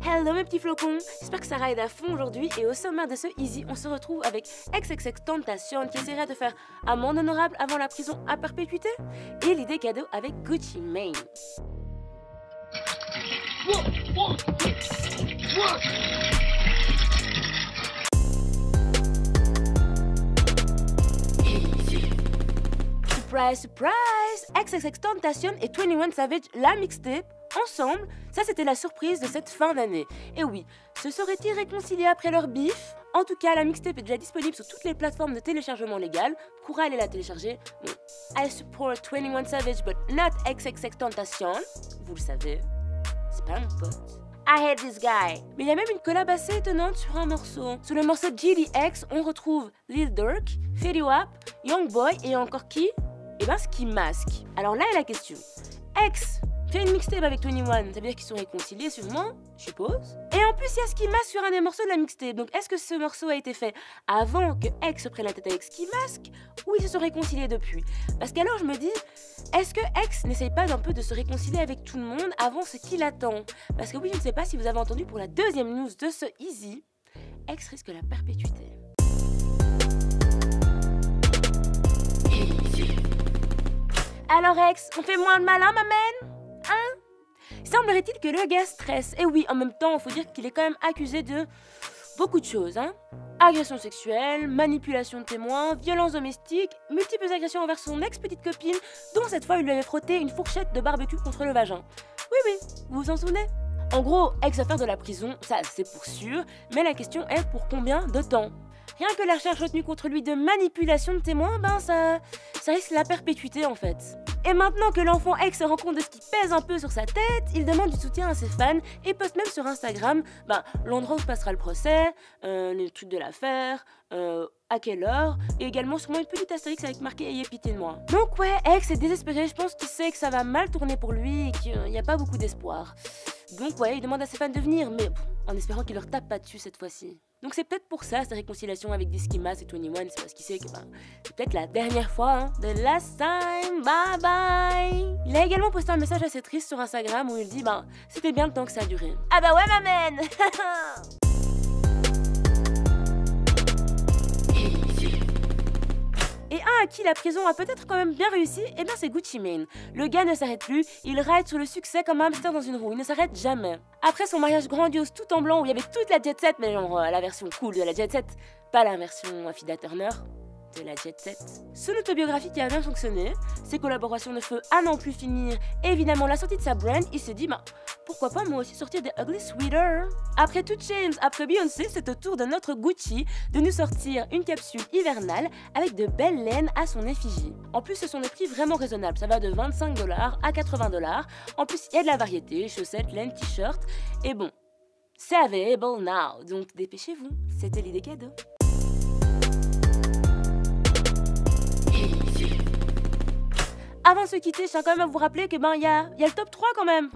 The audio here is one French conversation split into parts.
Hello mes petits flocons, j'espère que ça ride à fond aujourd'hui et au sommaire de ce Easy, on se retrouve avec XXXTentacion qui essaierait de faire amende honorable avant la prison à perpétuité et l'idée cadeau avec Gucci Mane. Surprise, surprise! XXXTentacion et 21 Savage, la mixtape, ensemble, ça c'était la surprise de cette fin d'année. Et oui, se seraient-ils réconciliés après leur bif? En tout cas, la mixtape est déjà disponible sur toutes les plateformes de téléchargement légal. Pourra aller la télécharger. Bon, I support 21 Savage, but not XXXTentacion. Vous le savez, c'est pas mon pote. I hate this guy. Mais il y a même une collab assez étonnante sur un morceau. Sur le morceau GDX, on retrouve Lil Durk, Fetty Wap, Youngboy et encore qui? Eh ben Ski Mask. Alors là est la question. X fait une mixtape avec 21, ça veut dire qu'ils sont réconciliés sûrement, je suppose. Et en plus il y a Ski Mask sur un des morceaux de la mixtape. Donc est-ce que ce morceau a été fait avant que X se prenne la tête avec Ski Mask ou ils se sont réconciliés depuis? Parce qu'alors je me dis, est-ce que X n'essaye pas d'un peu de se réconcilier avec tout le monde avant ce qu'il attend? Parce que oui, je ne sais pas si vous avez entendu pour la deuxième news de ce Easy, X risque la perpétuité. Alors X, on fait moins de malin, ma man? Hein? Semblerait-il que le gars stresse. Et oui, en même temps, il faut dire qu'il est quand même accusé de beaucoup de choses, hein. Agression sexuelle, manipulation de témoins, violence domestique, multiples agressions envers son ex-petite copine, dont cette fois il lui avait frotté une fourchette de barbecue contre le vagin. Oui, vous vous en souvenez? En gros, X va faire de la prison, ça c'est pour sûr, mais la question est pour combien de temps? Rien que la recherche retenue contre lui de manipulation de témoins, ben ça risque la perpétuité en fait. Et maintenant que l'enfant X se rend compte de ce qui pèse un peu sur sa tête, il demande du soutien à ses fans et poste même sur Instagram l'endroit où se passera le procès, les trucs de l'affaire, à quelle heure, et également sûrement une petite astérix avec marqué « Ayez pitié de moi ». Donc ouais, X est désespéré, je pense qu'il sait que ça va mal tourner pour lui et qu'il n'y a pas beaucoup d'espoir. Donc ouais, il demande à ses fans de venir, mais en espérant qu'il leur tape pas dessus cette fois-ci. Donc c'est peut-être pour ça, sa réconciliation avec Ski Mask et 21, c'est parce qu'il sait que c'est peut-être la dernière fois, hein. The last time, bye bye. Il a également posté un message assez triste sur Instagram où il dit c'était bien le temps que ça a duré. Ah bah ouais ma man. Et un à qui la prison a peut-être quand même bien réussi, eh bien c'est Gucci Mane. Le gars ne s'arrête plus, il ride sur le succès comme un hamster dans une roue, il ne s'arrête jamais. Après son mariage grandiose tout en blanc où il y avait toute la jet set, mais genre la version cool de la jet set, pas la version Affida Turner de la jet set. Son autobiographie qui a bien fonctionné, ses collaborations de feu à n'en plus finir, et évidemment la sortie de sa brand, il s'est dit pourquoi pas moi aussi sortir des Ugly Sweater? Après 2 Chainz, après Beyoncé, c'est au tour de notre Gucci de nous sortir une capsule hivernale avec de belles laines à son effigie. En plus, ce sont des prix vraiment raisonnables, ça va de 25 $ à 80 $. En plus, il y a de la variété, chaussettes, laines, t-shirts, et bon, c'est available now, donc dépêchez-vous, c'était l'idée cadeau. Avant de se quitter, je tiens quand même à vous rappeler que y a le top 3 quand même.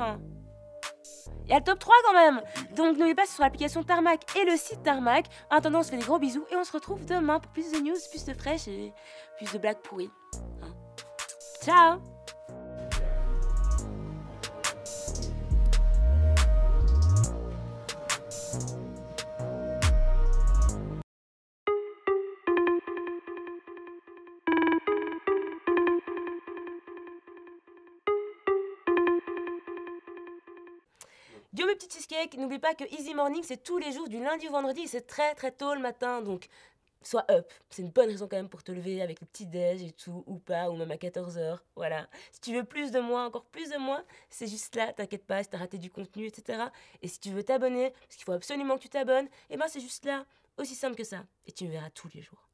Il y a le top 3 quand même. Donc n'oubliez pas sur l'application Tarmac et le site Tarmac. En attendant, on se fait des gros bisous et on se retrouve demain pour plus de news, plus de fraîches et plus de blagues pourries. Ciao. Yo mes petits cheesecakes, n'oublie pas que Easy Morning c'est tous les jours du lundi au vendredi et c'est très très tôt le matin, donc sois up. C'est une bonne raison quand même pour te lever avec le petit déj et tout, ou pas, ou même à 14 h, voilà. Si tu veux plus de moi, encore plus de moi, c'est juste là, t'inquiète pas si t'as raté du contenu, etc. Et si tu veux t'abonner, parce qu'il faut absolument que tu t'abonnes, et c'est juste là, aussi simple que ça, et tu me verras tous les jours.